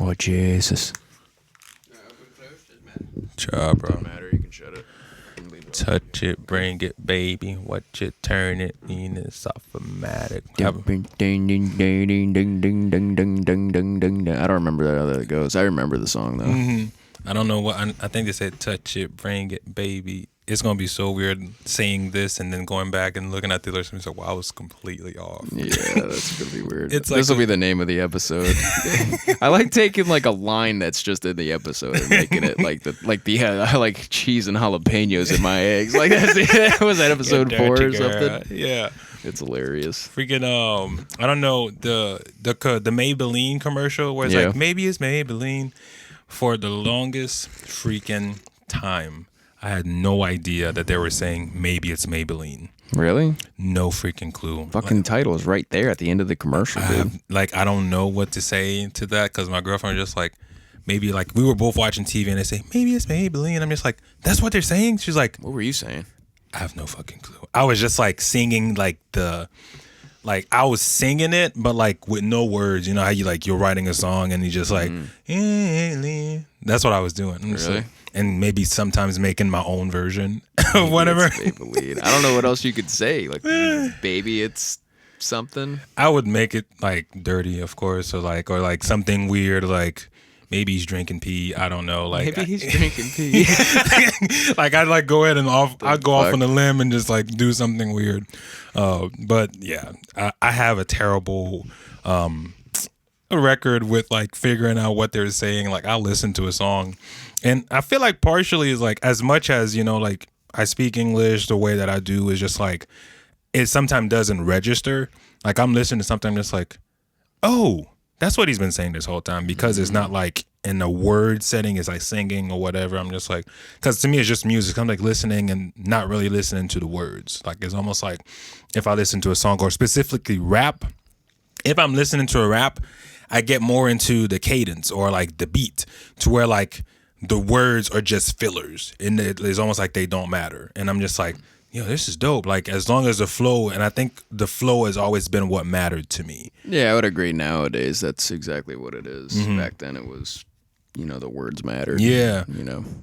Oh, Jesus. Job, bro. Doesn't matter. You can shut it. Touch it, bring it, baby. Watch it, turn it. It's automatic. Ding, ding, ding, ding, ding, ding, ding, ding, ding, ding, ding. I don't remember how that goes. I remember the song, though. Mm-hmm. I don't know what. I think they said touch it, bring it, baby. It's going to be so weird saying this and then going back and looking at the lyrics and like, wow, I was completely off. Yeah, that's going to be weird. It's like this will be the name of the episode. I like taking like a line that's just in the episode and making it I like cheese and jalapenos in my eggs. Like that was that episode 4 or something? Yeah. It's hilarious. Freaking I don't know, the Maybelline commercial where it's like maybe it's Maybelline. For the longest freaking time, I had no idea that they were saying maybe it's Maybelline. Really? No freaking clue. Fucking title is right there at the end of the commercial, dude. I don't know what to say to that because my girlfriend was just like, maybe like we were both watching TV and they say, maybe it's Maybelline. I'm just like, that's what they're saying? She's like, what were you saying? I have no fucking clue. I was just like singing I was singing it, but like with no words. You know how you're writing a song and you just like, that's what I was doing. Really? Like, and maybe sometimes making my own version of whatever. I don't know what else you could say. Like, baby, it's something. I would make it like dirty, of course, or like something weird, like maybe he's drinking pee. I don't know. Like maybe he's drinking pee. Like I'd like go ahead and I'd go off on a limb and just like do something weird. But yeah, I have a terrible record with like figuring out what they're saying. Like I'll listen to a song, and I feel like partially is like as much as like I speak English the way that I do is just like it sometimes doesn't register. Like I'm listening to something, I'm just like, oh. That's what he's been saying this whole time because it's not like in a word setting, it's like singing or whatever. I'm just like, because to me, it's just music. I'm like listening and not really listening to the words. Like it's almost like if I listen to a song or specifically rap, if I'm listening to a rap, I get more into the cadence or like the beat to where like the words are just fillers and it's almost like they don't matter. And I'm just like, this is dope. Like as long as the flow, and I think the flow has always been what mattered to me. Yeah, I would agree. Nowadays, that's exactly what it is. Back then, it was, the words mattered. Yeah,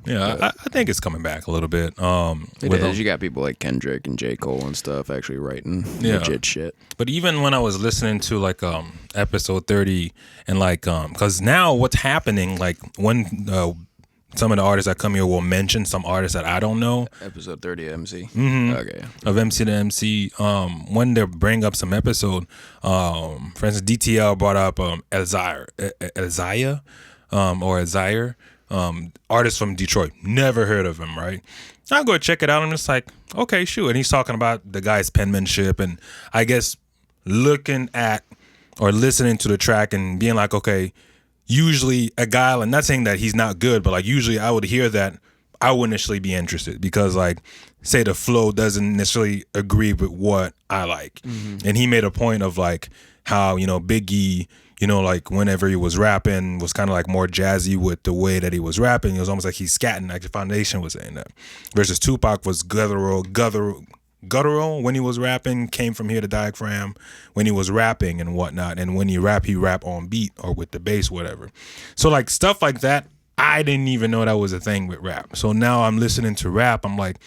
Yeah, I think it's coming back a little bit. It is. You got people like Kendrick and J. Cole and stuff actually writing legit shit. But even when I was listening to like episode 30 and like because now what's happening like when some of the artists that come here will mention some artists that I don't know. Episode 30 of MC. Okay. Of MCDMC. When they bring up some episode, for instance, DTL brought up Elzire, artist from Detroit. Never heard of him, right? I'll go check it out. I'm just like, okay, sure. And he's talking about the guy's penmanship and I guess looking at or listening to the track and being like, okay, usually a guy, I'm not saying that he's not good, but like usually I would hear that I wouldn't initially be interested because like say the flow doesn't necessarily agree with what I like. And he made a point of like how, Biggie, like whenever he was rapping was kind of like more jazzy with the way that he was rapping. It was almost like he's scatting, like the Foundation was saying that. Versus Tupac was guttural when he was rapping, came from here to diaphragm when he was rapping and whatnot. And when he rap on beat or with the bass, whatever. So like stuff like that, I didn't even know that was a thing with rap. So now I'm listening to rap, I'm like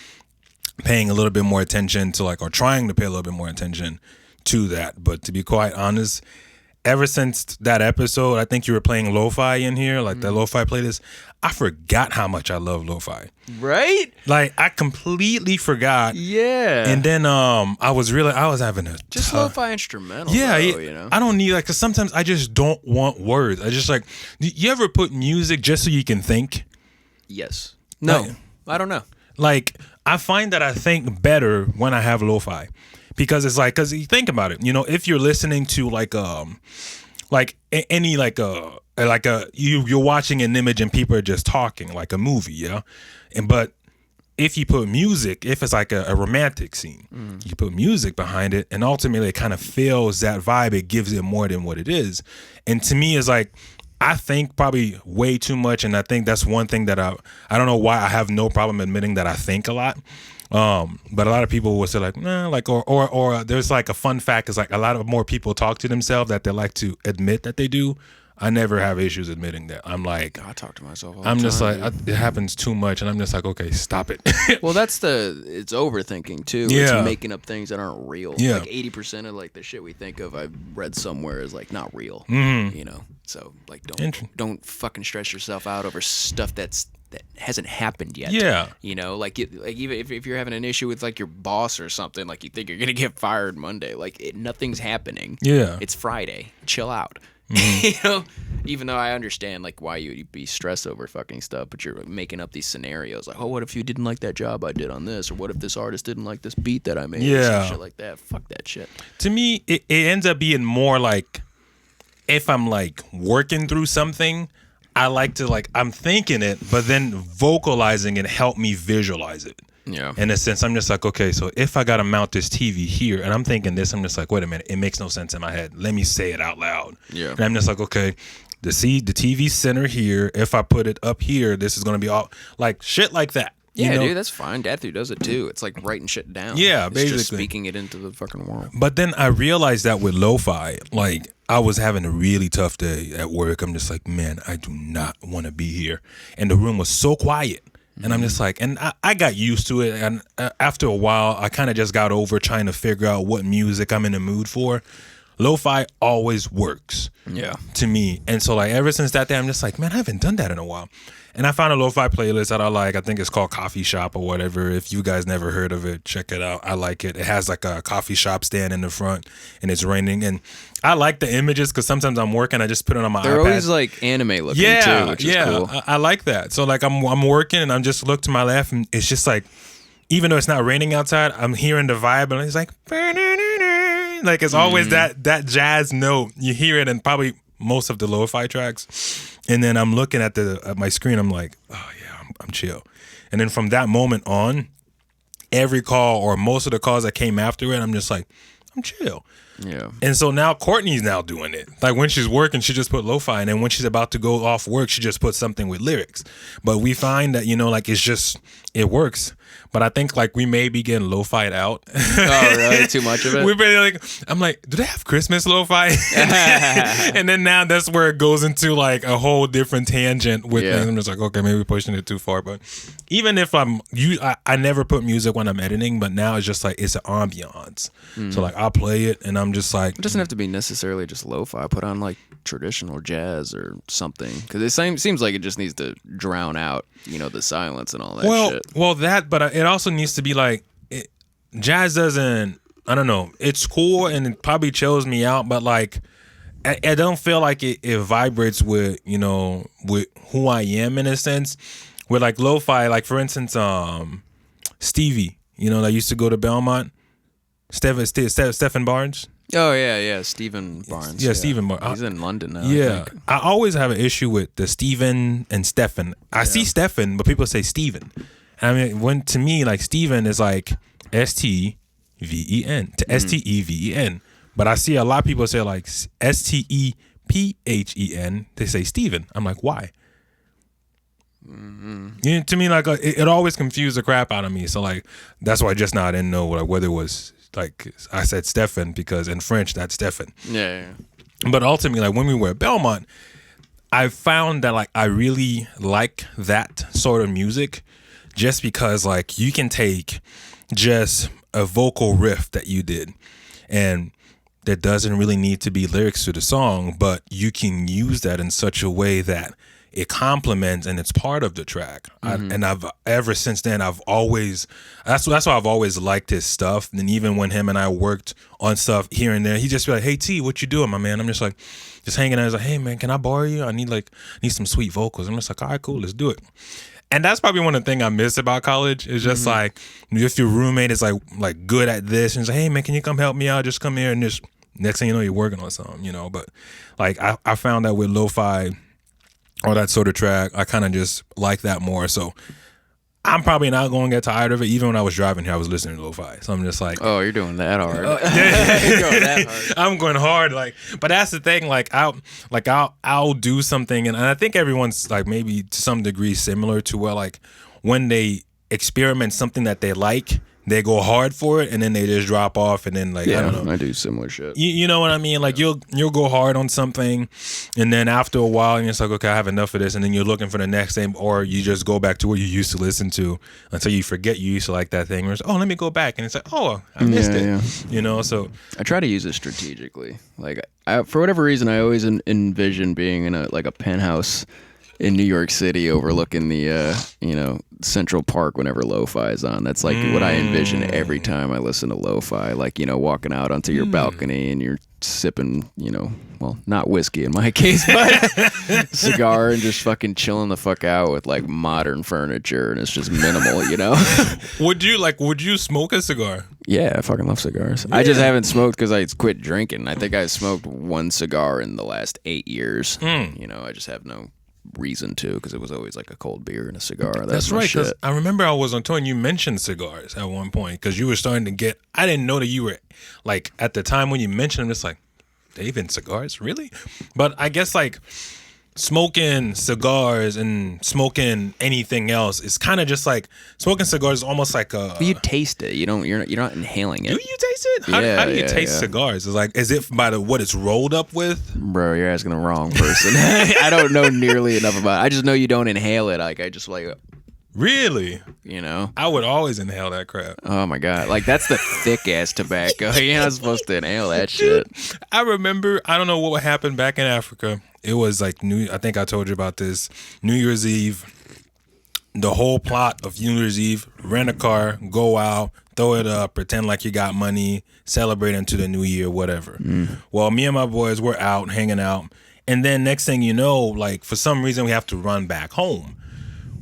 paying a little bit more attention to like, or trying to pay a little bit more attention to that. But to be quite honest, ever since that episode, I think you were playing lo-fi in here, like that lo-fi playlist. I forgot how much I love lo-fi. Right? Like I completely forgot. Yeah. And then I was having a just lo-fi instrumental. Yeah, though, I don't need like, cause sometimes I just don't want words. I just like, you ever put music just so you can think? Yes. No, I don't know. Like I find that I think better when I have lo-fi. Because it's like, cause you think about it, if you're listening to you're watching an image and people are just talking like a movie, yeah. But if you put music, if it's like a romantic scene, you put music behind it, and ultimately it kind of fills that vibe. It gives it more than what it is. And to me, it's like I think probably way too much, and I think that's one thing that I don't know why I have no problem admitting that I think a lot. But a lot of people will say like, nah, like, or there's like a fun fact is like a lot of more people talk to themselves that they like to admit that they do. I never have issues admitting that. I'm like, I talk to myself all I'm the just time, like, it happens too much, and I'm just like, okay, stop it. well, it's overthinking too. Yeah. It's making up things that aren't real. Yeah. Like 80% of like the shit we think of, I've read somewhere is like not real. Mm-hmm. You know, so like Interesting. don't fucking stress yourself out over stuff that hasn't happened yet. Yeah. You know, like even if you're having an issue with like your boss or something, like you think you're gonna get fired Monday, like nothing's happening. Yeah. It's Friday. Chill out. Mm-hmm. You know, even though I understand like why you'd be stressed over fucking stuff, but you're making up these scenarios like, oh, what if you didn't like that job I did on this, or what if this artist didn't like this beat that I made, or some shit like that. Fuck that shit. To me, it ends up being more like if I'm like working through something, I like to like I'm thinking it, but then vocalizing it help me visualize it. Yeah. In a sense, I'm just like, okay, so if I gotta mount this TV here, and I'm thinking this, I'm just like, wait a minute, it makes no sense in my head. Let me say it out loud. Yeah. And I'm just like, okay, the TV center here. If I put it up here, this is gonna be all like shit like that. Yeah, you know? dude, that's fine. Dathu does it too. It's like writing shit down. Yeah, it's basically. just speaking it into the fucking world. But then I realized that with lo-fi, like I was having a really tough day at work. I'm just like, man, I do not want to be here. And the room was so quiet. And I'm just like, and I got used to it. And after a while, I kind of just got over trying to figure out what music I'm in the mood for. Lo-fi always works. Yeah. To me. And so like ever since that day, I'm just like, man, I haven't done that in a while. And I found a lo-fi playlist that I like. I think it's called Coffee Shop or whatever. If you guys never heard of it, check it out. I like it. It has like a coffee shop stand in the front, and it's raining. And I like the images because sometimes I'm working, I just put it on my iPad. They're always like anime looking too, which is cool. I like that. So like I'm working and I'm just look to my left, and it's just like, even though it's not raining outside, I'm hearing the vibe, and it's like it's always that jazz note. You hear it in probably most of the lo-fi tracks. And then I'm looking at my screen. I'm like, oh yeah, I'm chill. And then from that moment on, every call or most of the calls that came after it, I'm just like, I'm chill. Yeah. And so now Courtney's now doing it. Like when she's working, she just put lo-fi, and then when she's about to go off work, she just puts something with lyrics. But we find that, like it works. But I think like we may be getting lo-fi'd out. Oh, really? Too much of it? We've been like, I'm like, do they have Christmas lo-fi? And then now that's where it goes into like a whole different tangent with things. I'm just like, okay, maybe we're pushing it too far. But even if I never put music when I'm editing, but now it's just like, it's an ambiance. So like I'll play it and I'm just like. It doesn't have to be necessarily just lo-fi. Put on like traditional jazz or something. Because it seems like it just needs to drown out, the silence and all that shit. Well, but it also needs to be like, jazz doesn't, I don't know, it's cool and it probably chills me out, but like, I don't feel like it vibrates with, with who I am in a sense. With like lo-fi, like for instance, Stevie, that used to go to Belmont, Stephen Barnes. Oh, yeah, Stephen Barnes. Yeah, Stephen Barnes. He's in London now, Yeah, I think. I always have an issue with the Stephen and Stephen. I see Stephen, but people say Stephen. I mean, to me, like Stephen is like S-T-V-E-N to S-T-E-V-E-N. But I see a lot of people say like S-T-E-P-H-E-N. They say Stephen. I'm like, why? To me, like it always confused the crap out of me. So like that's why just now I didn't know like whether it was like I said Stephen because in French that's Stephen. Yeah. But ultimately, like when we were at Belmont, I found that like I really like that sort of music. Just because like you can take just a vocal riff that you did and there doesn't really need to be lyrics to the song, but you can use that in such a way that it complements and it's part of the track. And I've ever since then that's why I've always liked his stuff. And even when him and I worked on stuff here and there, he just be like, hey T, what you doing, my man? I'm just like hanging out. He's like, hey man, can I borrow you? I need some sweet vocals. I'm just like, all right, cool, let's do it. And that's probably one of the things I miss about college is just like if your roommate is like good at this and he's like, hey man, can you come help me out? Just come here and just next thing you know you're working on something, But like I found that with lo-fi or that sort of track, I kind of just like that more. So I'm probably not going to get tired of it. Even when I was driving here, I was listening to lo-fi. So I'm just like, oh, you're doing that hard. You're going that hard. I'm going hard. But that's the thing. I'll do something, and I think everyone's like maybe to some degree similar to where like when they experiment something that they like, they go hard for it and then they just drop off and then like I don't know. I do similar shit. You know what I mean? Like you'll go hard on something and then after a while you're just like, okay, I have enough of this, and then you're looking for the next thing, or you just go back to what you used to listen to until you forget you used to like that thing. Where it's, oh, let me go back, and it's like, oh, I missed it. Yeah. You know, so I try to use it strategically. Like for whatever reason, I always envision being in a penthouse in New York City overlooking the Central Park whenever lo-fi is on. That's like what I envision every time I listen to lo-fi. Like, walking out onto your balcony and you're sipping, well, not whiskey in my case, but cigar, and just fucking chilling the fuck out with like modern furniture, and it's just minimal, Would you smoke a cigar? Yeah, I fucking love cigars. Yeah. I just haven't smoked because I quit drinking. I think I smoked one cigar in the last 8 years. I just have no reason to, because it was always like a cold beer and a cigar. That's right, because I remember I was on tour and you mentioned cigars at one point, because you were starting to get, I didn't know that you were like, at the time when you mentioned them, it's like, they even cigars, really? But I guess like smoking cigars and smoking anything else is kind of just like, smoking cigars is almost like a, but you taste it, you're not inhaling it. Do you taste it? How do you taste cigars? It's like, is it by what it's rolled up with? Bro, you're asking the wrong person. I don't know nearly enough about it. I just know you don't inhale it. Like, I just like, really? I would always inhale that crap. Oh my god, like that's the thick ass tobacco. You're not supposed to inhale that shit. I remember, I don't know what happened back in Africa. It was like I think I told you about this, New Year's Eve. The whole plot of New Year's Eve: rent a car, go out, throw it up, pretend like you got money, celebrate into the new year, whatever. Well, me and my boys were out hanging out, and then next thing you know, like for some reason we have to run back home.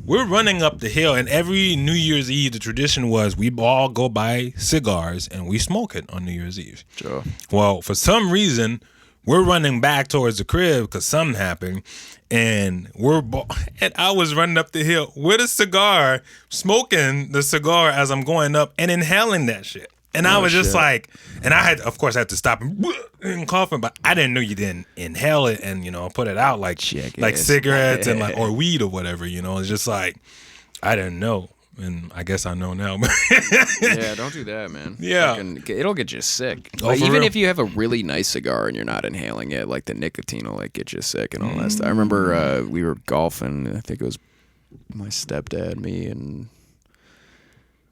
We're running up the hill, and every New Year's Eve, the tradition was we all go buy cigars and we smoke it on New Year's Eve. Sure. Well, for some reason, we're running back towards the crib because something happened, and and I was running up the hill with a cigar, smoking the cigar as I'm going up and inhaling that shit. And I was just like, and I had, of course, I had to stop and coughing, but I didn't know you didn't inhale it and, put it out like cigarettes and or weed or whatever, It's just like, I didn't know. And I guess I know now. Yeah, don't do that, man. Yeah. It'll get you sick. Like, even if you have a really nice cigar and you're not inhaling it, like the nicotine will like get you sick and all that stuff. I remember we were golfing. I think it was my stepdad, me, and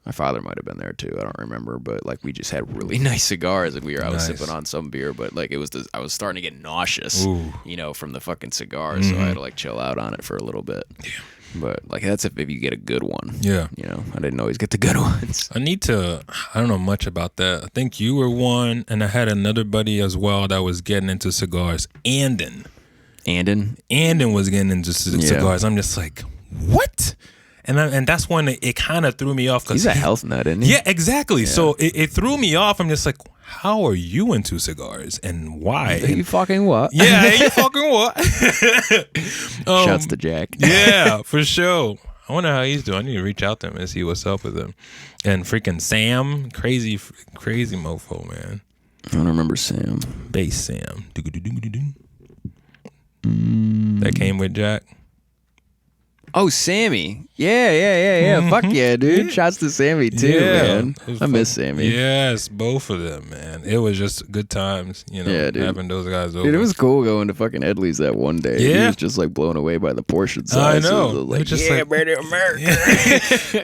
my father might have been there too. I don't remember, but like we just had really nice cigars, and I was sipping on some beer, but like I was starting to get nauseous, from the fucking cigar, so I had to like chill out on it for a little bit. Yeah. But like that's if you get a good one. Yeah. I didn't always get the good ones. I don't know much about that. I think you were one, and I had another buddy as well that was getting into cigars. Andon was getting into cigars. I'm just like, what? And that's when it kind of threw me off. He's a health nut, isn't he? Yeah, exactly. Yeah. So it threw me off. I'm just like, how are you into cigars and why? You fucking what? Yeah, you fucking what? Shouts to Jack. Yeah, for sure. I wonder how he's doing. I need to reach out to him and see what's up with him. And freaking Sam, crazy mofo, man. I don't remember Sam. Bass Sam. That came with Jack. Oh, Sammy. Yeah. Fuck yeah, dude. Shouts to Sammy, too, man. I miss Sammy. Yes, both of them, man. It was just good times, having those guys over. Dude, it was cool going to fucking Edley's that one day. Yeah. He was just, like, blown away by the portion size. I know. So like, just America.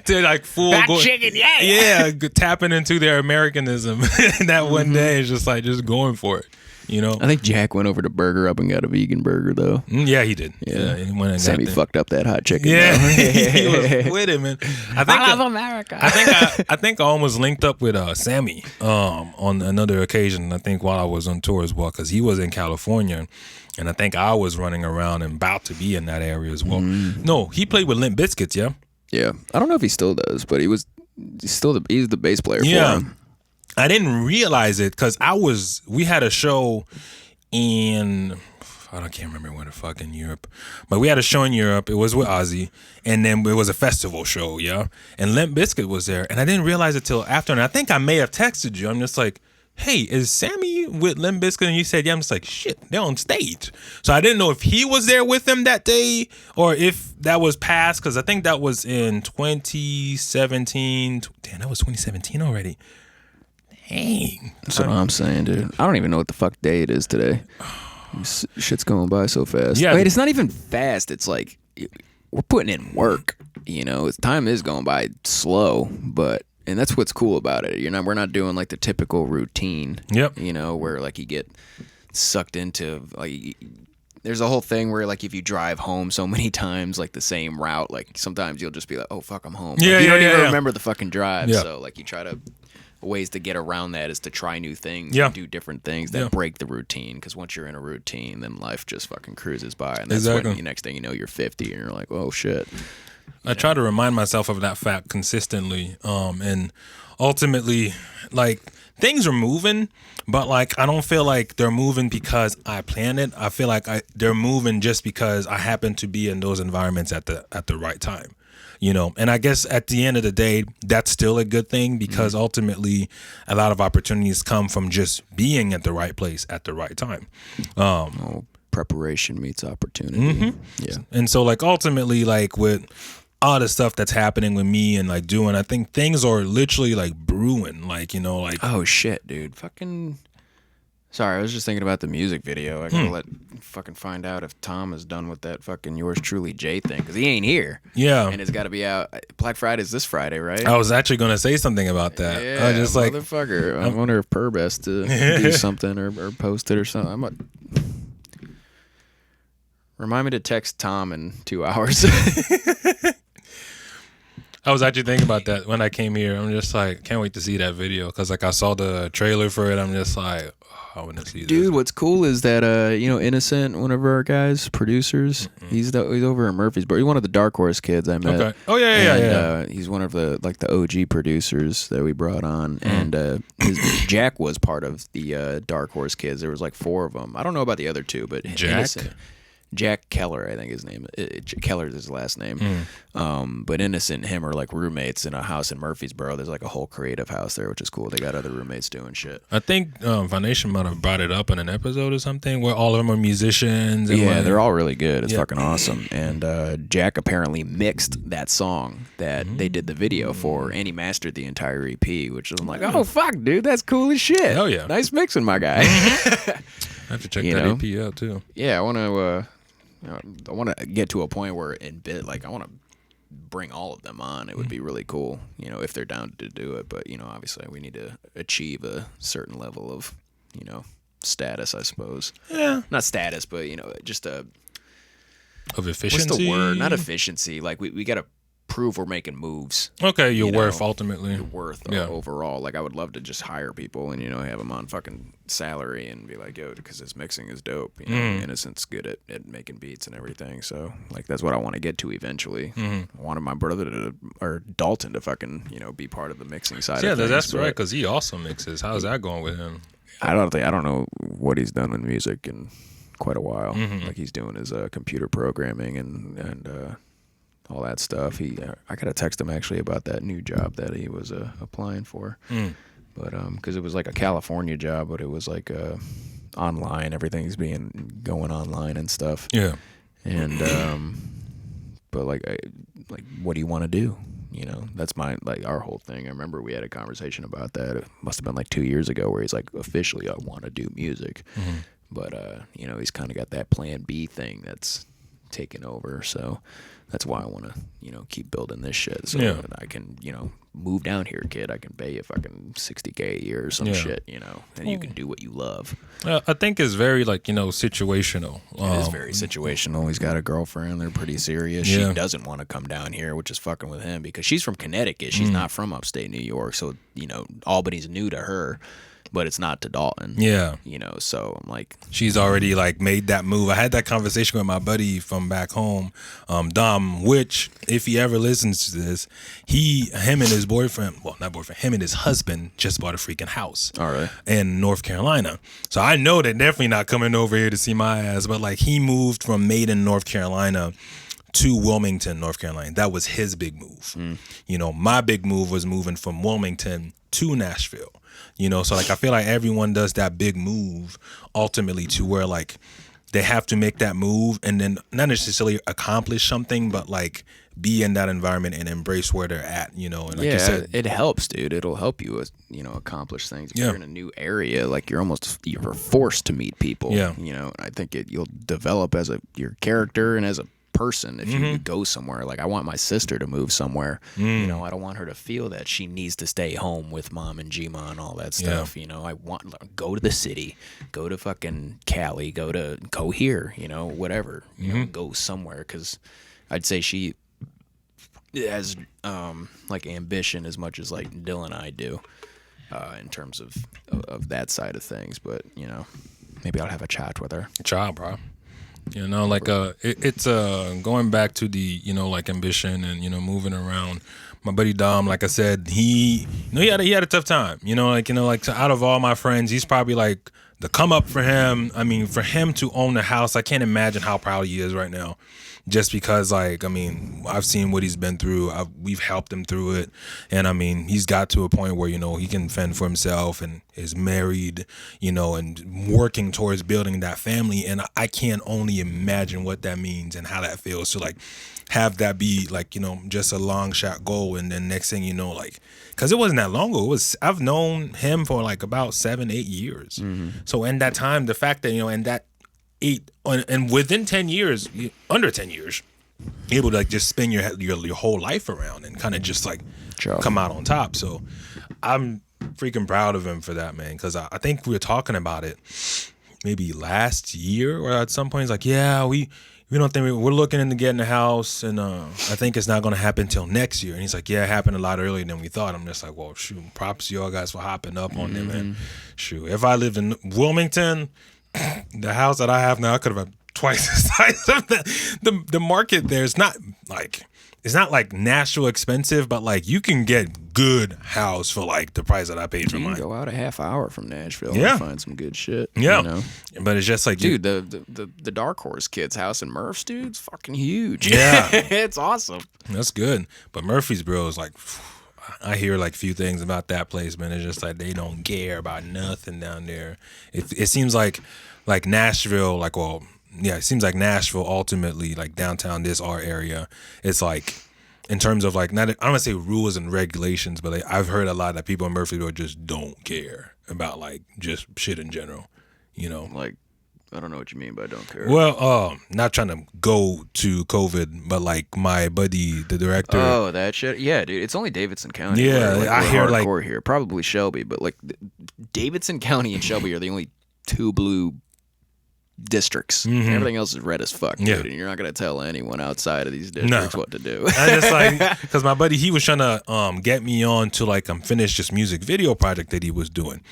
Dude, like, full... Back chicken, Yeah, tapping into their Americanism. That one day is just, like, just going for it. I think Jack went over to Burger Up and got a vegan burger, though. Yeah, he did. Yeah, he went and Sammy fucked up that hot chicken. Yeah, he was with it, man. I love America. I think I almost linked up with Sammy on another occasion. I think while I was on tour as well, because he was in California, and I think I was running around and about to be in that area as well. No, he played with Limp Bizkit, yeah. Yeah, I don't know if he still does, but he's the bass player for him. I didn't realize it because we had a show in, I can't remember where the fuck in Europe, but we had a show in Europe. It was with Ozzy, and then it was a festival show, yeah. And Limp Bizkit was there, and I didn't realize it till after. And I think I may have texted you. I'm just like, hey, is Sammy with Limp Bizkit? And you said, yeah. I'm just like, shit, they're on stage. So I didn't know if he was there with them that day or if that was past, because I think that was in 2017. Damn, that was 2017 already. Dang. That's what I'm saying, dude. I don't even know what the fuck day it is today. Shit's going by so fast. Yeah. Wait, it's not even fast. It's like we're putting in work. You know, time is going by slow, and that's what's cool about it. We're not doing like the typical routine. Yep. You know, where like you get sucked into like. There's a whole thing where like if you drive home so many times like the same route, like sometimes you'll just be like, oh fuck, I'm home. Yeah, like, you don't even yeah. remember the fucking drive. Yeah. So like you try to. Ways to get around that is to try new things Yeah. and do different things that Yeah. break the routine, because once you're in a routine then life just fucking cruises by, and that's Exactly. when the next thing you know you're 50 and you're like, oh shit. I try to remind myself of that fact consistently, and ultimately, like, things are moving, but like I don't feel like they're moving because I planned it. I feel like they're moving just because I happen to be in those environments at the right time. You know, and I guess at the end of the day, that's still a good thing, because ultimately a lot of opportunities come from just being at the right place at the right time. Preparation meets opportunity. Mm-hmm. Yeah. And so like ultimately, like with all the stuff that's happening with me and like doing, I think things are literally like brewing, like, you know, like, Oh shit, dude. Fucking sorry, I was just thinking about the music video. I gotta fucking find out if Tom is done with that fucking Yours Truly Jay thing, because he ain't here. yeah. And it's got to be out. Black Friday's this Friday, right? I was actually going to say something about that. Yeah, I was just like, motherfucker. I wonder if Purr best to do something or post it or something. Remind me to text Tom in 2 hours. I was actually thinking about that when I came here. I'm just like, can't wait to see that video, because like I saw the trailer for it. I'm just like, oh, I want to see this. Dude, what's cool is that Innocent, one of our guys, producers, he's over in Murfreesboro. He's one of the Dark Horse kids I met. Okay. Oh yeah. He's one of the OG producers that we brought on, and Jack was part of the Dark Horse kids. There was like 4 of them. I don't know about the other 2, but Jack? Innocent. Jack Keller, I think his name. Keller's his last name. But Innocent and him are like roommates in a house in Murfreesboro. There's like a whole creative house there, which is cool. They got other roommates doing shit. I think Foundation might have brought it up in an episode or something where all of them are musicians. And Yeah, like, they're all really good. It's fucking awesome. And Jack apparently mixed that song that they did the video for, and he mastered the entire EP, which I'm like, oh fuck, dude, that's cool as shit. Hell yeah. Nice mixing, my guy. I have to check You that know? EP out too. Yeah, I want to get to a point where I want to bring all of them on. It would be really cool, if they're down to do it. But obviously, we need to achieve a certain level of, status, I suppose. Yeah. Not status, but just a Of efficiency. what's the word? Not efficiency. Like we got to prove we're making moves. Okay, your you worth know, ultimately. Your worth Yeah. overall. Like I would love to just hire people and have them on fucking salary and be like, yo, because his mixing is dope. Innocent's good at making beats and everything. So like that's what I want to get to eventually. I wanted my brother or Dalton to fucking be part of the mixing side. Yeah, of things, that's but right. Because he also mixes. How's that going with him? I don't know what he's done with music in quite a while. Like he's doing his computer programming and all that stuff. I gotta text him actually about that new job that he was applying for. But because it was like a California job, but it was like online. Everything's going online and stuff. Yeah. And but like what do you want to do? That's our whole thing. I remember we had a conversation about that. It must have been like 2 years ago, where he's like, officially, I want to do music. But he's kind of got that plan B thing that's taken over. So that's why I want to keep building this shit, so that I can move down here, kid. I can pay you fucking $60K a year or some shit, and you can do what you love. I think it's very situational. It is very situational. He's got a girlfriend. They're pretty serious. Yeah. She doesn't want to come down here, which is fucking with him, because she's from Connecticut. She's not from upstate New York. So, Albany's new to her, but it's not to Dalton. Yeah. So I'm like, She's already made that move. I had that conversation with my buddy from back home, Dom, which if he ever listens to this, him and his boyfriend, well, not boyfriend, him and his husband just bought a freaking house. all right. In North Carolina. So I know they're definitely not coming over here to see my ass, but he moved from Maiden, North Carolina to Wilmington, North Carolina. That was his big move. My big move was moving from Wilmington to Nashville. you know. So like I feel like everyone does that big move ultimately to where like they have to make that move and then not necessarily accomplish something, but like be in that environment and embrace where they're at, you know. And like you said, it helps, dude. It'll help you, accomplish things. If you're in a new area, like you're forced to meet people. Yeah. You know, I think you'll develop as your character and as a person if you go somewhere. Like I want my sister to move somewhere. You know, I don't want her to feel that she needs to stay home with mom and Gma and all that stuff. You know, I want go to the city, go to fucking Cali, go here. You know, whatever. You know, go somewhere because I'd say she has like ambition as much as like Dylan and I do in terms of that side of things. But you know, maybe I'll have a chat with her. Child, bro. You know, like it's going back to the, you know, like ambition and, you know, moving around. My buddy Dom, like I said, he had a tough time. You know, like out of all my friends, he's probably like the come up for him. I mean, for him to own a house, I can't imagine how proud he is right now. Just because, like, I mean, I've seen what he's been through. We've helped him through it. And, I mean, he's got to a point where, you know, he can fend for himself and is married, you know, and working towards building that family. And I can't only imagine what that means and how that feels to, like, have that be, like, you know, just a long shot goal. And then next thing you know, like, because it wasn't that long ago. I've known him for, like, about 7-8 years. So in that time, the fact that, you know, and that, and within 10 years, under 10 years, able to like just spin your whole life around and kind of just like come out on top. So I'm freaking proud of him for that, man. Because I think we were talking about it maybe last year or at some point. He's like, yeah, we don't think we're looking into getting a house, and I think it's not going to happen till next year. And he's like, yeah, it happened a lot earlier than we thought. I'm just like, well, shoot, props to y'all guys for hopping up on them, man. Shoot, if I lived in Wilmington, the house that I have now, I could have had twice the size of the market there. It's not like Nashville expensive, but like you can get good house for like the price that I paid for mine. You can go out a half hour from Nashville and find some good shit. Yeah. You know? But it's just like, dude, the Dark Horse kid's house in Murph's, dude, it's fucking huge. Yeah. It's awesome. That's good. But Murphy'sboro is like, I hear like few things about that place, man. It's just like they don't care about nothing down there. It seems like Nashville, like, well, yeah, it seems like Nashville ultimately, like downtown, this our area, it's like in terms of like, not, I don't want to say rules and regulations, but like I've heard a lot that people in Murfreesboro just don't care about like just shit in general, you know? Like, I don't know what you mean by don't care. Well, not trying to go to COVID, but like my buddy, the director. Oh, that shit. Yeah, dude. It's only Davidson County. Yeah, where, I hear like here, probably Shelby, but like Davidson County and Shelby are the only two blue districts. Everything else is red as fuck, dude. And you're not gonna tell anyone outside of these districts what to do. I just like, because my buddy, he was trying to get me on to like finish this music video project that he was doing,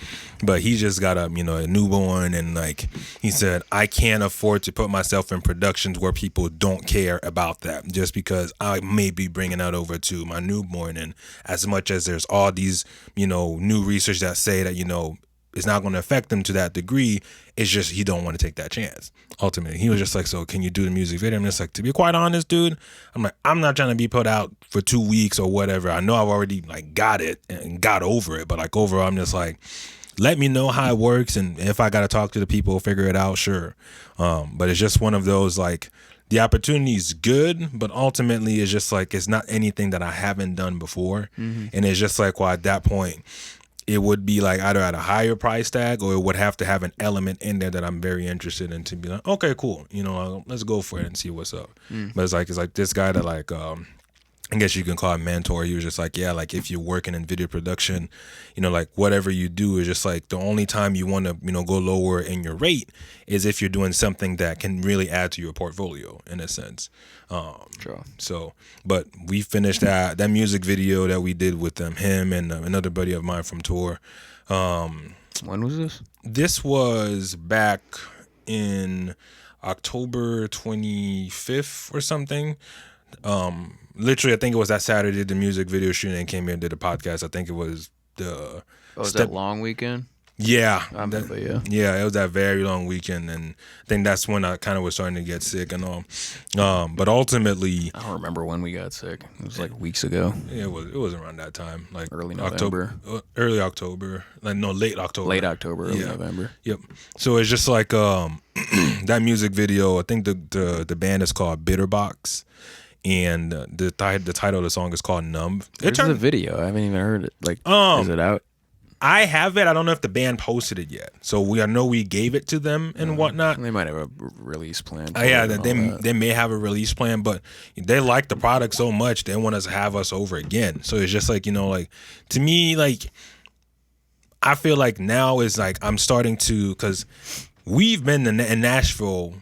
but he just got a newborn, and like he said, I can't afford to put myself in productions where people don't care about that, just because I may be bringing that over to my newborn. And as much as there's all these new research that say that it's not going to affect them to that degree, it's just he don't want to take that chance. Ultimately, he was just like, so can you do the music video? I'm just like, to be quite honest, dude, I'm like, I'm not trying to be put out for 2 weeks or whatever. I know I've already like got it and got over it, but like overall, I'm just like, let me know how it works, and if I got to talk to the people, figure it out, sure. But it's just one of those, like, the opportunity is good, but ultimately it's just like, it's not anything that I haven't done before. And it's just like, well, at that point, it would be like either at a higher price tag, or it would have to have an element in there that I'm very interested in to be like, okay, cool, let's go for it and see what's up. But it's like this guy that like, I guess you can call him mentor. He was just like, yeah, like if you're working in video production, like whatever you do is just like the only time you want to, go lower in your rate is if you're doing something that can really add to your portfolio in a sense. Sure. So, but we finished that music video that we did with him and another buddy of mine from tour. When was this? This was back in October 25th or something. Literally, I think it was that Saturday, did the music video shooting and came here and did a podcast. I think it was the... Oh, was that long weekend? Yeah, I remember, yeah. Yeah, it was that very long weekend, and I think that's when I kind of was starting to get sick and all. But ultimately, I don't remember when we got sick. It was like weeks ago. yeah, it was around that time, like Early November. early October, like no, late October, Late October, early November. Yep. So it's just like that music video. I think the band is called Bitterbox, and the title of the song is called Numb. There's a video. I haven't even heard it. Like, is it out? I have it. I don't know if the band posted it yet. So I know we gave it to them and whatnot. They might have a release plan. Yeah, they may have a release plan, but they like the product so much they want us to have us over again. So it's just like, like to me, like I feel like now is like I'm starting to, because we've been in Nashville.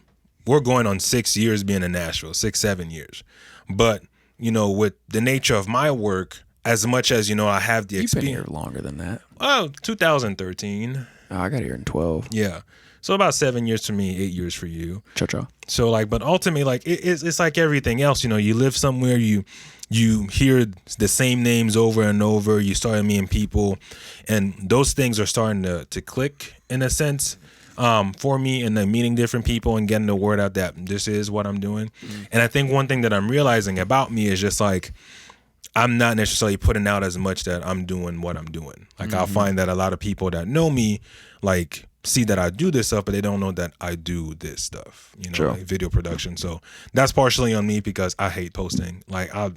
We're going on 6 years being in Nashville, 6-7 years. But with the nature of my work, as much as I have the experience. You've been here longer than that. Oh, 2013. Oh, I got here in 12. Yeah. So about 7 years for me, 8 years for you. Cha-cha. So like, but ultimately, like it's like everything else. You live somewhere, you hear the same names over and over. You start meeting people, and those things are starting to click in a sense for me. And then meeting different people and getting the word out that this is what I'm doing. Mm-hmm. And I think one thing that I'm realizing about me is just like, I'm not necessarily putting out as much that I'm doing what I'm doing. Like I'll find that a lot of people that know me, like see that I do this stuff, but they don't know that I do this stuff, Sure. Like video production. So that's partially on me because I hate posting. Like I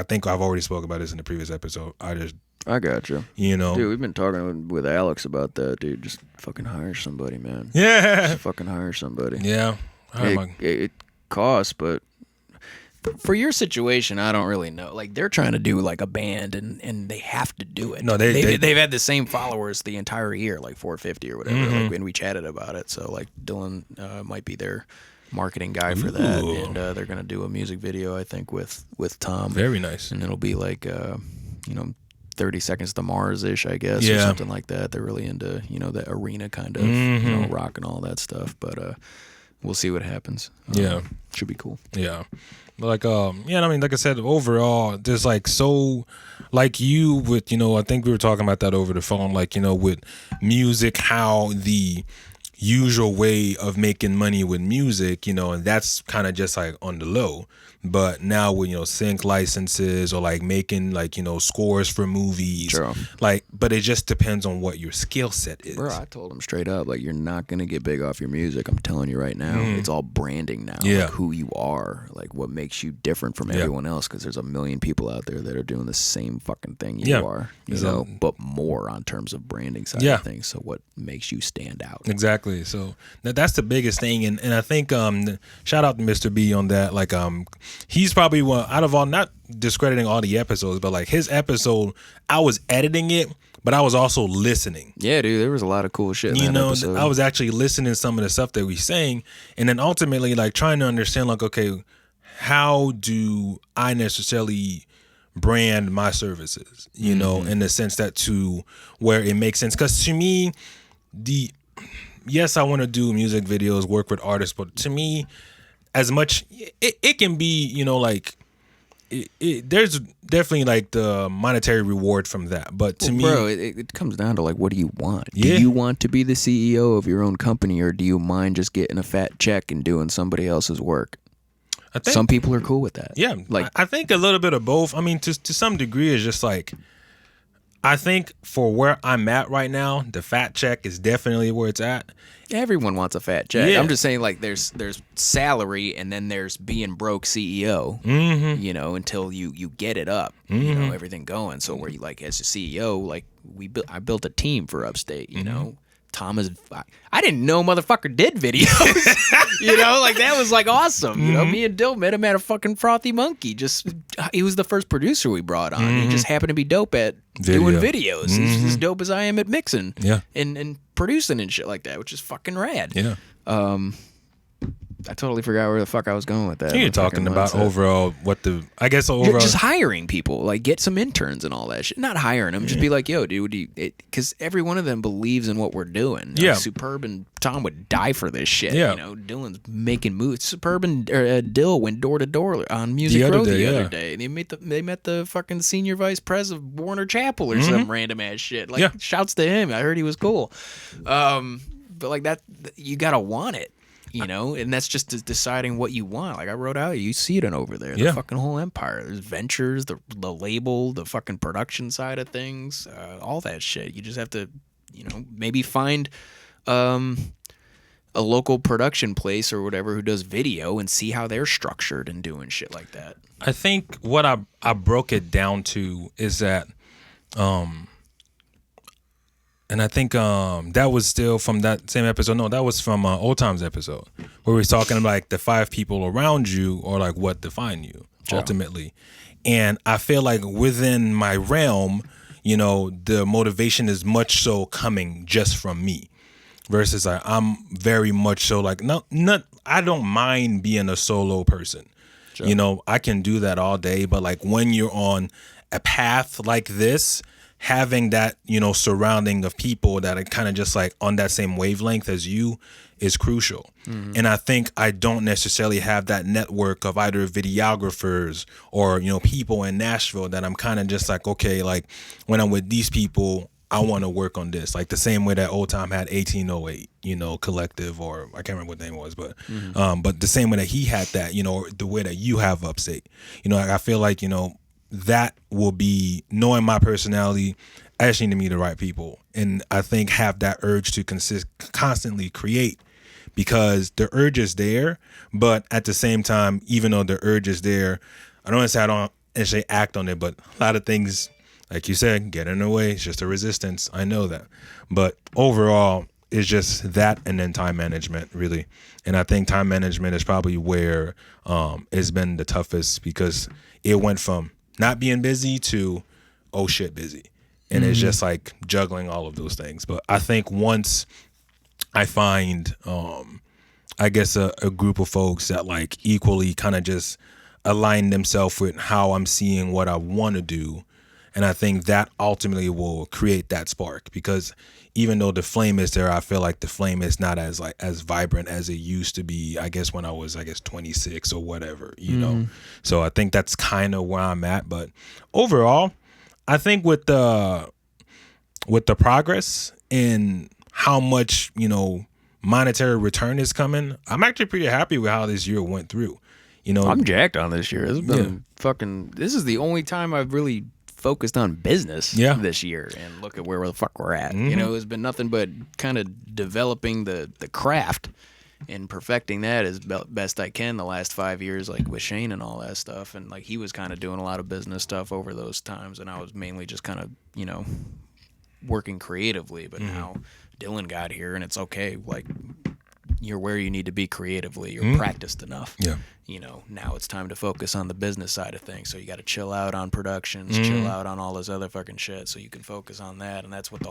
think I've already spoke about this in the previous episode. I got you. Dude, we've been talking with Alex about that, dude. Just fucking hire somebody, man. Yeah. Just fucking hire somebody. Yeah. It costs, but for your situation, I don't really know. Like they're trying to do like a band, and they have to do it. No, they've had the same followers the entire year, like 450 or whatever. Like when we chatted about it, so like Dylan might be their marketing guy for that, and they're gonna do a music video, I think, with Tom. Very nice, and it'll be like 30 Seconds to Mars-ish, I guess, or something like that. They're really into the arena kind of rock and all that stuff, but we'll see what happens. Should be cool. Yeah. Like I mean, like I said, overall, there's like so, like you with I think we were talking about that over the phone, like with music, how the usual way of making money with music, and that's kind of just like on the low. But now with sync licenses or like making like scores for movies, Sure. like, but it just depends on what your skill set is. Bro, I told him straight up, like, you're not gonna get big off your music. I'm telling you right now, it's all branding now. Yeah. Like who you are, like what makes you different from everyone else. Because there's a million people out there that are doing the same fucking thing you are, but more on terms of branding side of things. So what makes you stand out? Exactly. So that's the biggest thing, and I think shout out to Mr. B on that. Like he's probably one out of all, not discrediting all the episodes, but like his episode, I was editing it, but I was also listening. Yeah, dude, there was a lot of cool shit in that episode. I was actually listening to some of the stuff that we sang, and then ultimately like trying to understand like, okay, how do I necessarily brand my services, in the sense that to where it makes sense. Because to me, yes, I want to do music videos, work with artists, but to me, as much it can be, like there's definitely like the monetary reward from that. But to me, bro, it comes down to like, what do you want? Do you want to be the CEO of your own company, or do you mind just getting a fat check and doing somebody else's work? I think some people are cool with that. Yeah, like I think a little bit of both. I mean, to some degree, it's just like, I think for where I'm at right now, the fat check is definitely where it's at. Everyone wants a fat check. Yeah. I'm just saying, like, there's salary, and then there's being broke CEO. Until you get it up, everything going. So where you, like, as a CEO, like I built a team for Upstate. Tom is. I didn't know motherfucker did videos. Like that was like awesome. Me and Dill met him at a fucking Frothy Monkey. He was the first producer we brought on. He just happened to be dope at doing videos. He's as dope as I am at mixing. And producing and shit like that, which is fucking rad. Yeah. I totally forgot where the fuck I was going with that. You're talking about overall just hiring people, like get some interns and all that shit. Not hiring them, just be like, yo, dude, because every one of them believes in what we're doing. Yeah, Superb and Tom would die for this shit. Yeah, you know, Dylan's making moves. Superb and Dill went door to door on Music Row the other day. They met the fucking senior vice president of Warner Chapel or some random ass shit. Like, shouts to him. I heard he was cool. But like that, you gotta want it. You know, and that's just deciding what you want. Like I wrote out, you see it over there. The fucking whole empire. There's ventures, the label, the fucking production side of things, all that shit. You just have to, you know, maybe find a local production place or whatever who does video and see how they're structured and doing shit like that. I think what I broke it down to is that and I think that was still from that same episode. No, that was from Old Times episode where we were talking like the 5 people around you or like what define you ultimately. And I feel like within my realm, you know, the motivation is much so coming just from me versus like I'm very much so like I don't mind being a solo person. Sure. You know, I can do that all day, but like when you're on a path like this, having that, you know, surrounding of people that are kind of just like on that same wavelength as you is crucial. And I think I don't necessarily have that network of either videographers or, you know, people in Nashville that I'm kind of just like, okay, like when I'm with these people, I want to work on this. Like the same way that Old Time had 1808, you know, collective, or I can't remember what the name was, but the same way that he had that, you know, the way that you have Upstate, you know, like I feel like, you know, that will be knowing my personality. I just need to meet the right people, and I think have that urge to constantly create, because the urge is there. But at the same time, even though the urge is there, I don't want to say I don't actually act on it, but a lot of things, like you said, get in the way. It's just a resistance. I know that, but overall, it's just that, and then time management, really. And I think time management is probably where it's been the toughest, because it went from not being busy to, oh shit, busy. And it's just like juggling all of those things. But I think once I find, I guess, a group of folks that like equally kind of just align themselves with how I'm seeing what I want to do, and I think that ultimately will create that spark. Because even though the flame is there, I feel like the flame is not as vibrant as it used to be, I guess, when I was, 26 or whatever, you know? So I think that's kind of where I'm at. But overall, I think with the progress and how much, you know, monetary return is coming, I'm actually pretty happy with how this year went through. You know, I'm jacked on this year. This has been this is the only time I've really focused on business this year, and look at where the fuck we're at. You know, it's been nothing but kind of developing the craft and perfecting that as best I can the last 5 years, like with Shane and all that stuff. And like he was kind of doing a lot of business stuff over those times, and I was mainly just kind of, you know, working creatively. But now Dylan got here, and it's okay. Like, you're where you need to be creatively. You're practiced enough. Yeah. You know, now it's time to focus on the business side of things. So you got to chill out on productions, chill out on all this other fucking shit, so you can focus on that. And that's what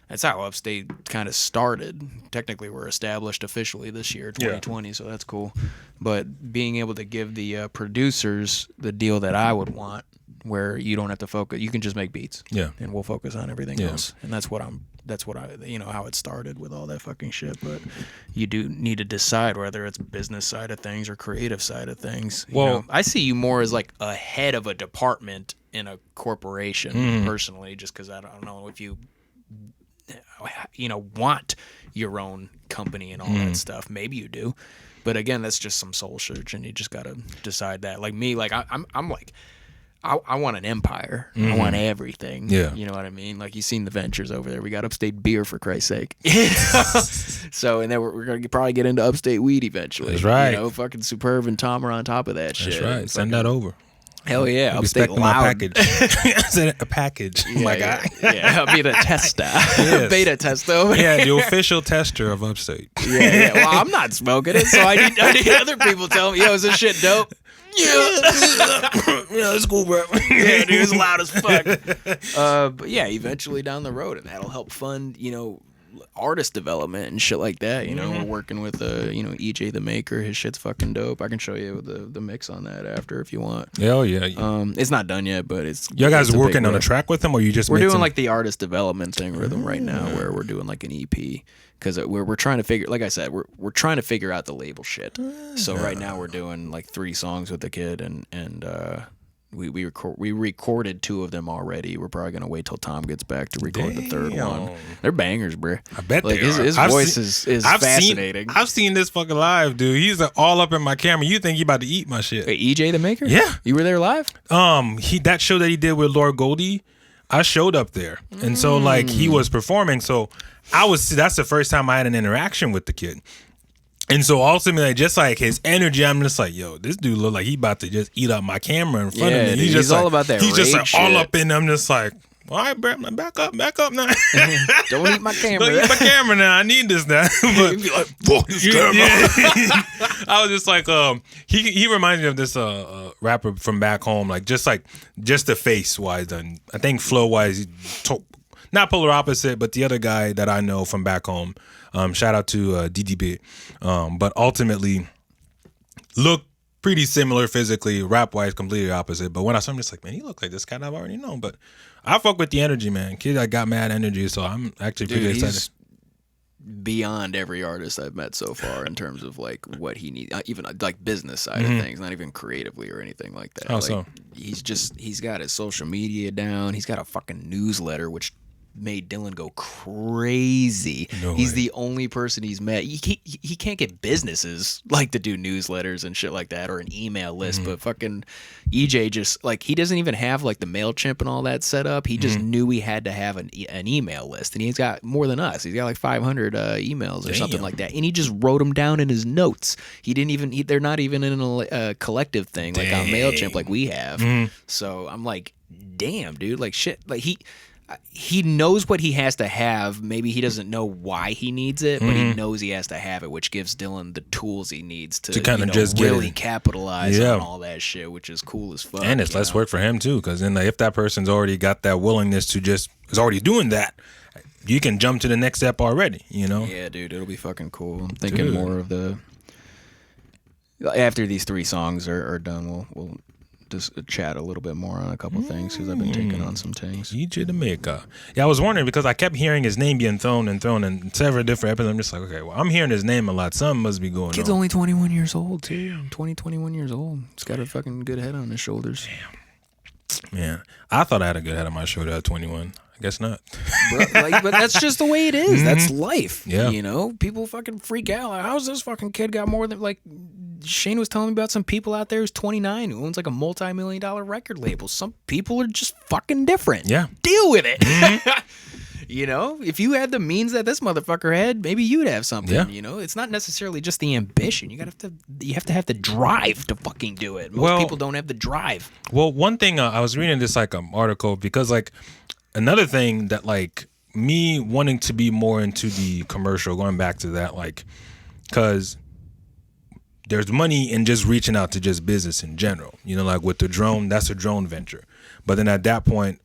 that's how Upstate kind of started. Technically, we're established officially this year, 2020, so that's cool. But being able to give the producers the deal that I would want, where you don't have to focus, you can just make beats. Yeah. And we'll focus on everything else. And that's what I, you know, how it started with all that fucking shit. But you do need to decide whether it's business side of things or creative side of things. Well, you know, I see you more as like a head of a department in a corporation, personally, just because I don't know if you know, want your own company and all that stuff. Maybe you do. But again, that's just some soul search, and you just got to decide that. Like me, like I'm like, I want an empire. I want everything. Yeah. You know what I mean? Like, you've seen the ventures over there. We got Upstate beer, for Christ's sake. So, and then we're going to probably get into Upstate weed eventually. That's right. You know, fucking Superb and Tom are on top of that shit. That's right. Send that over. Hell yeah. Upstate loud. My package. I said a package. Yeah, my guy. Yeah, I'll be the tester. Yes. Beta tester over there. Yeah, the official tester of Upstate. Yeah. Well, I'm not smoking it, so I need other people telling me, yo, is this shit dope? Yeah, it's cool, bro. Yeah, dude, it's loud as fuck. But yeah, eventually down the road, and that'll help fund, you know, artist development and shit like that. You know, we're working with EJ the Maker. His shit's fucking dope. I can show you the mix on that after if you want. Hell yeah. It's not done yet, but it's. You guys working on a track with him, or you just? We're doing like the artist development thing with him right now, where we're doing like an EP. Because we're trying to figure, like I said, we're trying to figure out the label shit. So right now we're doing like 3 songs with the kid, and we recorded 2 of them already. We're probably gonna wait till Tom gets back to record the 3rd one. They're bangers, bro. I bet like they are. His voice is fascinating. I've seen this fucking live, dude. He's all up in my camera. You think he about to eat my shit? Wait, EJ the Maker? Yeah, you were there live. That show that he did with Lord Goldie, I showed up there, and so like he was performing. So that's the first time I had an interaction with the kid. And so ultimately, just like his energy, I'm just like, yo, this dude look like he about to just eat up my camera in front of me. Dude, he's just all about that. He's just like shit. all up in. I'm just like, all right, bro, back up now. Don't eat my camera. Don't eat my camera now. I need this now. But be like, fuck this camera. I was just like, he reminds me of this rapper from back home, like just the face wise, and I think flow wise, not polar opposite, but the other guy that I know from back home. Shout out to DDB. But ultimately, look pretty similar physically, rap wise, completely opposite. But when I saw him, just like, man, he looked like this guy I've already known. But I fuck with the energy, man. Kid, I got mad energy, so I'm actually pretty excited. He's beyond every artist I've met so far in terms of like what he needs, even like business side of things, not even creatively or anything like that. How like, so? He's got his social media down. He's got a fucking newsletter, which made Dylan go crazy. He's the only person he's met. He can't get businesses like to do newsletters and shit like that or an email list, but fucking EJ just like he doesn't even have like the MailChimp and all that set up. He just knew he had to have an email list, and he's got more than us. He's got like 500 emails or something like that, and he just wrote them down in his notes. He didn't even they're not even in a collective thing like on MailChimp like we have. So I'm like, damn, dude, like shit, like he knows what he has to have. Maybe he doesn't know why he needs it, but he knows he has to have it, which gives Dylan the tools he needs to kind of just really capitalize on all that shit, which is cool as fuck. And it's less work for him too, because then if that person's already got that willingness to is already doing that, you can jump to the next step already, you know? Yeah, dude, it'll be fucking cool. I'm thinking more of after these 3 songs are done, we'll just chat a little bit more on a couple things because I've been taking on some things. EJ the Maker. Yeah, I was wondering because I kept hearing his name being thrown in several different episodes. I'm just like, okay, well, I'm hearing his name a lot. Something must be going on. Kid's only 21 years old, too. 21 years old. He's got a fucking good head on his shoulders. Damn. Man, I thought I had a good head on my shoulder at 21. I guess not. But that's just the way it is. That's life. Yeah. You know, people fucking freak out. Like, how's this fucking kid got more than like Shane was telling me about some people out there who's 29 who owns like a multi-million-dollar record label. Some people are just fucking different. Yeah. Deal with it. You know, if you had the means that this motherfucker had, maybe you'd have something. Yeah. You know, it's not necessarily just the ambition. You have to have the drive to fucking do it. Most people don't have the drive. Well, one thing I was reading this like article because like another thing that like me wanting to be more into the commercial, going back to that, like, because there's money in just reaching out to just business in general. You know, like with the drone, that's a drone venture. But then at that point,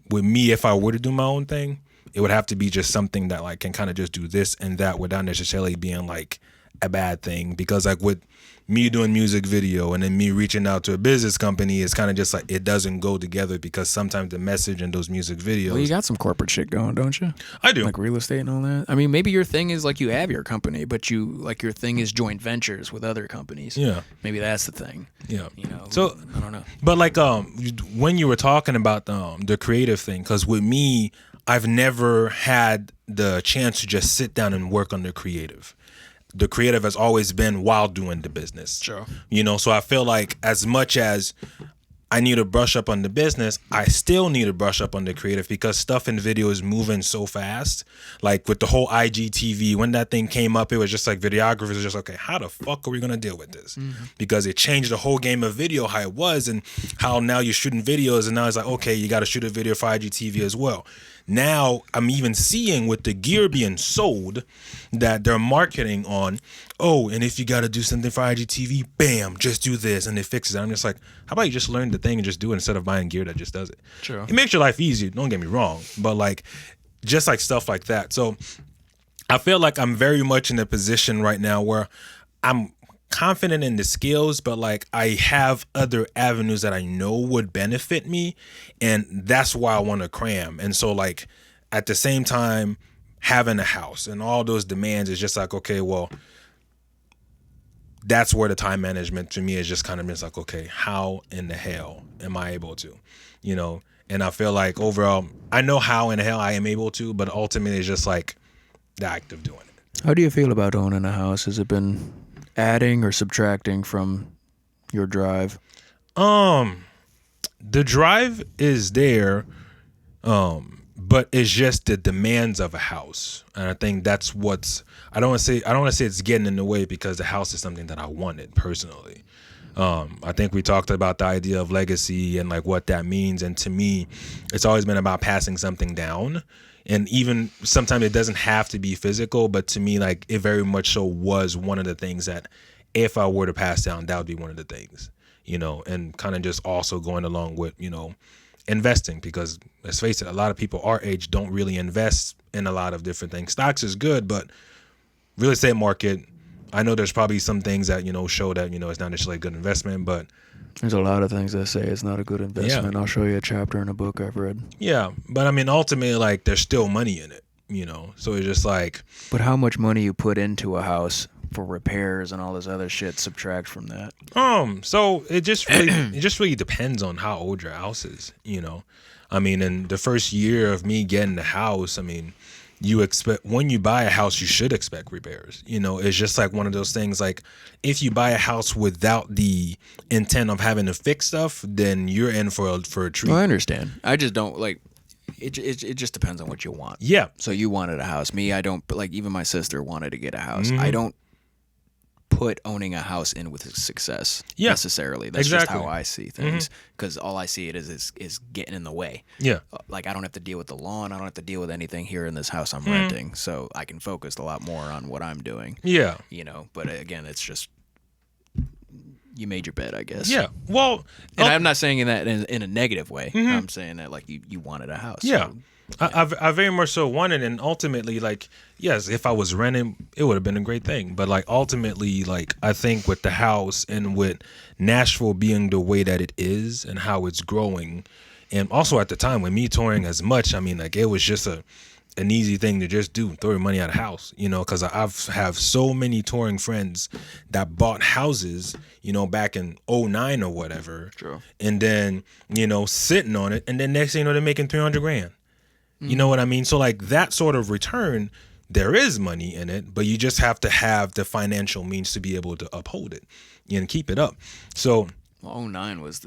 with me, if I were to do my own thing, it would have to be just something that like can kind of just do this and that without necessarily being like a bad thing. Because like with me doing music video and then me reaching out to a business company, it's kind of just like it doesn't go together because sometimes the message in those music videos. Well, you got some corporate shit going, don't you? I do. Like real estate and all that. I mean, maybe your thing is like you have your company, but you like your thing is joint ventures with other companies. Yeah. Maybe that's the thing. Yeah. You know. So I don't know. But like when you were talking about the creative thing, because with me, I've never had the chance to just sit down and work on the creative. The creative has always been while doing the business. Sure. You know, so I feel like as much as I need to brush up on the business, I still need to brush up on the creative because stuff in video is moving so fast. Like with the whole IGTV, when that thing came up, it was just like videographers were just, okay, how the fuck are we going to deal with this? Mm-hmm. Because it changed the whole game of video, how it was and how now you're shooting videos and now it's like, okay, you got to shoot a video for IGTV as well. Now I'm even seeing with the gear being sold that they're marketing on, oh, and if you got to do something for IGTV, bam, just do this and it fixes it. I'm just like, how about you just learn the thing and just do it instead of buying gear that just does it? Sure. It makes your life easier, don't get me wrong, but like just like stuff like that. So I feel like I'm very much in a position right now where I'm confident in the skills, but like I have other avenues that I know would benefit me, and that's why I want to cram. And so like at the same time, having a house and all those demands is just like, okay, well, that's where the time management to me is just kind of just like, okay, how in the hell am I able to, you know? And I feel like overall, I know how in the hell I am able to, but ultimately it's just like the act of doing it. How do you feel about owning a house? Has it been adding or subtracting from your drive? The drive is there, but it's just the demands of a house, and I think that's what's. I don't want to say it's getting in the way, because the house is something that I wanted personally. I think we talked about the idea of legacy and like what that means, and to me, it's always been about passing something down. And even sometimes it doesn't have to be physical, but to me, like it very much so was one of the things that if I were to pass down, that would be one of the things, you know, and kind of just also going along with, you know, investing, because let's face it, a lot of people our age don't really invest in a lot of different things. Stocks is good, but real estate market, I know there's probably some things that, you know, show that, you know, it's not necessarily a good investment, but there's a lot of things that say it's not a good investment. I'll show you a chapter in a book I've read. Yeah, but I mean, ultimately, like, there's still money in it, you know? So it's just like... But how much money you put into a house for repairs and all this other shit subtract from that? So it just really depends on how old your house is, you know? I mean, in the first year of me getting the house, I mean... You expect, when you buy a house, you should expect repairs. You know, it's just like one of those things, like if you buy a house without the intent of having to fix stuff, then you're in for a treat. Well, I understand. I just don't like it just depends on what you want. Yeah. So you wanted a house. Me, I don't, like even my sister wanted to get a house. Mm-hmm. I don't put owning a house in with necessarily. That's just how I see things, because all I see it is getting in the way. Yeah. Like I don't have to deal with the lawn. I don't have to deal with anything here in this house I'm renting. So I can focus a lot more on what I'm doing. Yeah. You know, but again, it's just, you made your bed, I guess. Yeah. Well, and I'm not saying that in a negative way. I'm saying that like you wanted a house. Yeah. So, I very much so wanted, and ultimately, like, yes, if I was renting, it would have been a great thing. But like ultimately, like I think with the house and with Nashville being the way that it is and how it's growing, and also at the time with me touring as much, I mean, like it was just an easy thing to just do, throw your money at a house, you know, because I've have so many touring friends that bought houses, you know, back in 2009 or whatever. True. And then, you know, sitting on it, and then next thing you know, they're making $300,000. You know what I mean? So like that sort of return, there is money in it, but you just have to have the financial means to be able to uphold it and keep it up. So 2009 was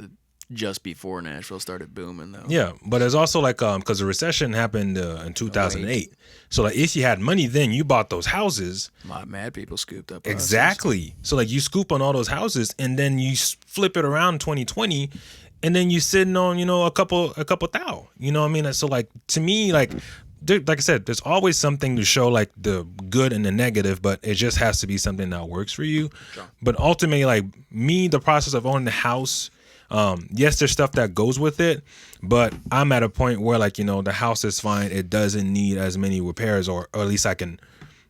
just before Nashville started booming, though. Yeah, but it's also like because the recession happened in 2008. So like if you had money then, you bought those houses. Mad people scooped up. Exactly. Houses. So like you scoop on all those houses, and then you flip it around 2020. And then you sitting on, you know, a couple thou, you know what I mean? So like, to me, like I said, there's always something to show like the good and the negative, but it just has to be something that works for you. Sure. But ultimately, like me, the process of owning the house, yes, there's stuff that goes with it, but I'm at a point where like, you know, the house is fine. It doesn't need as many repairs, or at least I can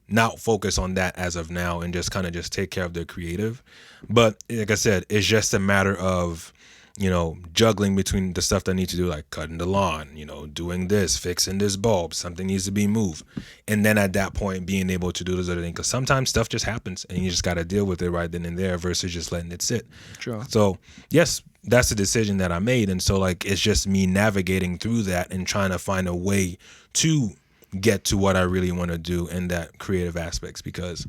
not focus on that as of now and just kind of just take care of the creative. But like I said, it's just a matter of, you know, juggling between the stuff that I need to do, like cutting the lawn, you know, doing this, fixing this bulb, something needs to be moved. And then at that point, being able to do those other things. Because sometimes stuff just happens and you just got to deal with it right then and there versus just letting it sit. Sure. So, yes, that's the decision that I made. And so, like, it's just me navigating through that and trying to find a way to get to what I really want to do in that creative aspects, because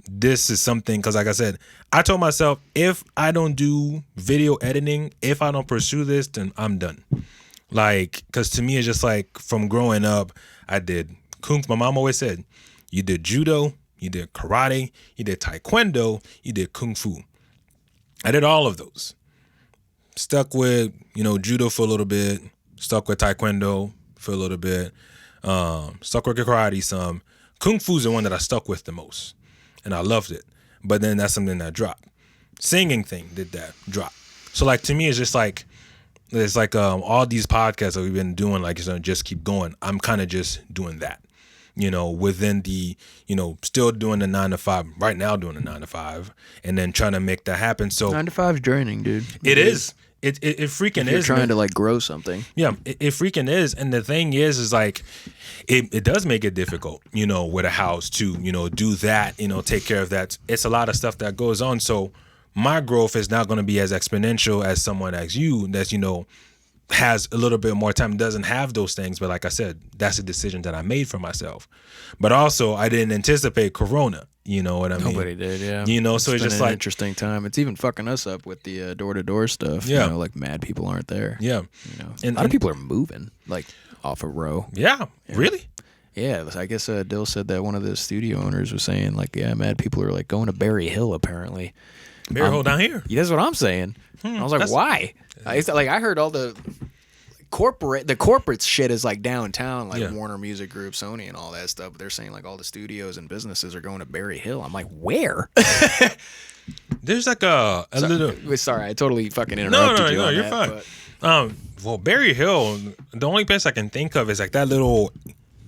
this is something, because like I said, I told myself, if I don't do video editing, if I don't pursue this, then I'm done. Like, because to me, it's just like from growing up, I did kung. My mom always said, you did judo, you did karate, you did taekwondo, you did kung fu. I did all of those. Stuck with, you know, judo for a little bit, stuck with taekwondo for a little bit, stuck with karate some. Kung Fu's the one that I stuck with the most, and I loved it. But then that's something that dropped. Singing thing did that drop. So like to me, it's just like it's like all these podcasts that we've been doing, like it's gonna just keep going. I'm kind of just doing that. within the, still doing the 9 to 5 right now, doing the 9 to 5, and then trying to make that happen. So 9 to 5 is draining, dude. It is. It freaking if you're is. Trying to like grow something. Yeah, it freaking is. And the thing is like, it does make it difficult, with a house to, do that, take care of that. It's a lot of stuff that goes on. So my growth is not going to be as exponential as someone as you that's, has a little bit more time, doesn't have those things. But like I said, that's a decision that I made for myself. But also I didn't anticipate Corona. You know what I mean? Nobody did, yeah. So it's just an like interesting time. It's even fucking us up with the door-to-door stuff. Yeah. Like mad people aren't there. Yeah. And a lot of people are moving, like off a row. Yeah. Really? Yeah, I guess Dill said that one of the studio owners was saying, like, yeah, mad people are like going to Berry Hill apparently. Berry Hill down here. Yeah, that's what I'm saying. I was like, why? I heard all the corporate shit is like downtown, like Warner Music Group, Sony, and all that stuff. But they're saying like all the studios and businesses are going to Berry Hill. I'm like, where? There's like a little. Sorry, I totally fucking interrupted you. No, you're fine. Well, Berry Hill, the only place I can think of is like that little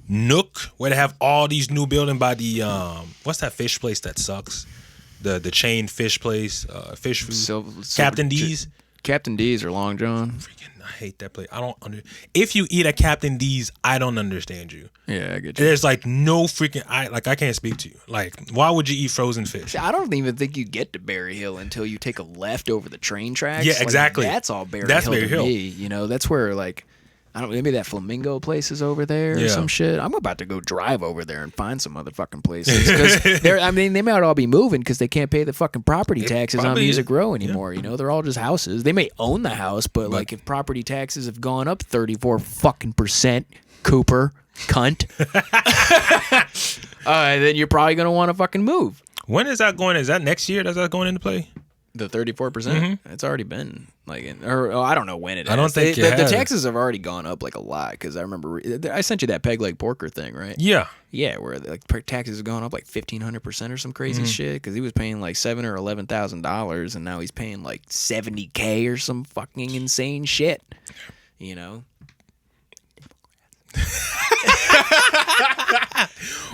nook where they have all these new building by the what's that fish place that sucks? The chain fish place, fish food. Captain D's. Captain D's or Long John. Freaking, I hate that place. If you eat at Captain D's, I don't understand you. Yeah, I get you. There's like no freaking, I can't speak to you. Like, why would you eat frozen fish? I don't even think you get to Berry Hill until you take a left over the train tracks. Yeah, exactly. Like, that's all Berry Hill to me. That's where like, maybe that Flamingo place is over there or some shit. I'm about to go drive over there and find some motherfucking places. Because they might all be moving because they can't pay the fucking property taxes on Music Row anymore. Yeah. They're all just houses. They may own the house, but like if property taxes have gone up 34 fucking %, Cooper, cunt, then you're probably going to want to fucking move. When is that going? Is that next year? Is that going into play? The 34%? It's already been like, I don't know when it is. I don't think the taxes have already gone up like a lot because I remember I sent you that Peg Leg Porker thing, right? Yeah. Yeah, where like taxes have gone up like 1,500% or some crazy shit because he was paying like $7,000 or $11,000 and now he's paying like $70K or some fucking insane shit.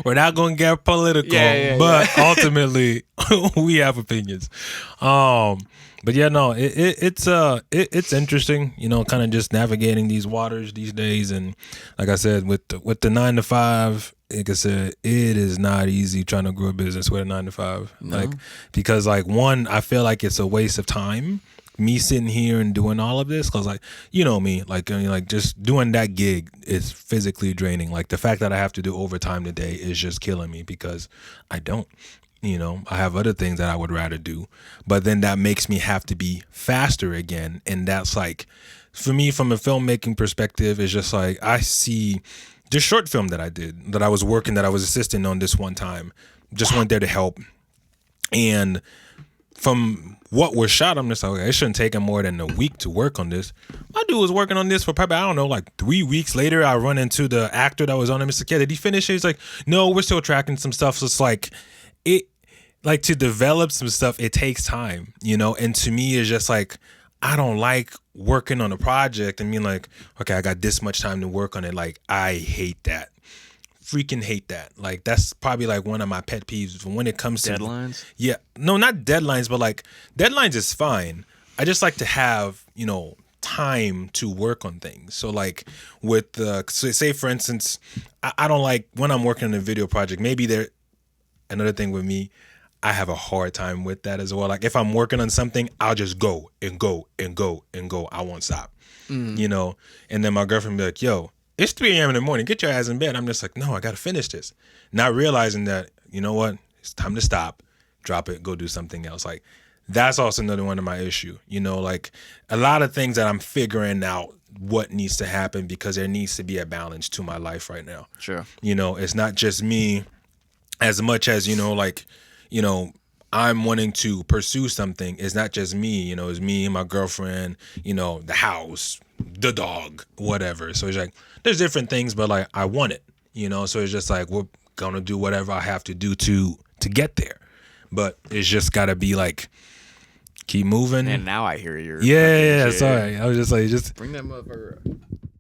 We're not going to get political, but ultimately we have opinions. But yeah, no, it's interesting, kind of just navigating these waters these days. And like I said, with the 9 to 5, like I said, it is not easy trying to grow a business with a 9 to 5. No. Like, because like one, I feel like it's a waste of time. Me sitting here and doing all of this, because like me, like just doing that gig is physically draining. Like the fact that I have to do overtime today is just killing me because I don't. I have other things that I would rather do, but then that makes me have to be faster again, and that's like, for me, from a filmmaking perspective, is just like I see this short film that I did, that I was assisting on this one time, just went there to help, and from what was shot, I'm just like, okay, it shouldn't take him more than a week to work on this. My dude was working on this for probably, I don't know, like 3 weeks later. I run into the actor that was on it, Mr. K. Did he finish it? He's like, no, we're still tracking some stuff. So it's like, to develop some stuff, it takes time, And to me, it's just like, I don't like working on a project and being like, okay, I got this much time to work on it. Like, I hate that. Freaking hate that. Like, that's probably like one of my pet peeves when it comes to deadlines. Yeah, no, not deadlines, but like deadlines is fine. I just like to have time to work on things. So like with say for instance, I don't like when I'm working on a video project. Maybe another thing with me, I have a hard time with that as well. Like if I'm working on something, I'll just go and go and go and go. I won't stop. And then my girlfriend be like, yo, it's 3 a.m. in the morning. Get your ass in bed. I'm just like, no, I got to finish this. Not realizing that, you know what? It's time to stop, drop it, go do something else. Like, that's also another one of my issue. Like a lot of things that I'm figuring out what needs to happen because there needs to be a balance to my life right now. Sure. It's not just me as much as, I'm wanting to pursue something. It's not just me, it's me and my girlfriend, the house, the dog, whatever. So it's like, there's different things, but like I want it, so it's just like we're gonna do whatever I have to do to get there. But it's just gotta be like keep moving. And now I hear your yeah, sorry. I was just like, just bring that motherfucker up.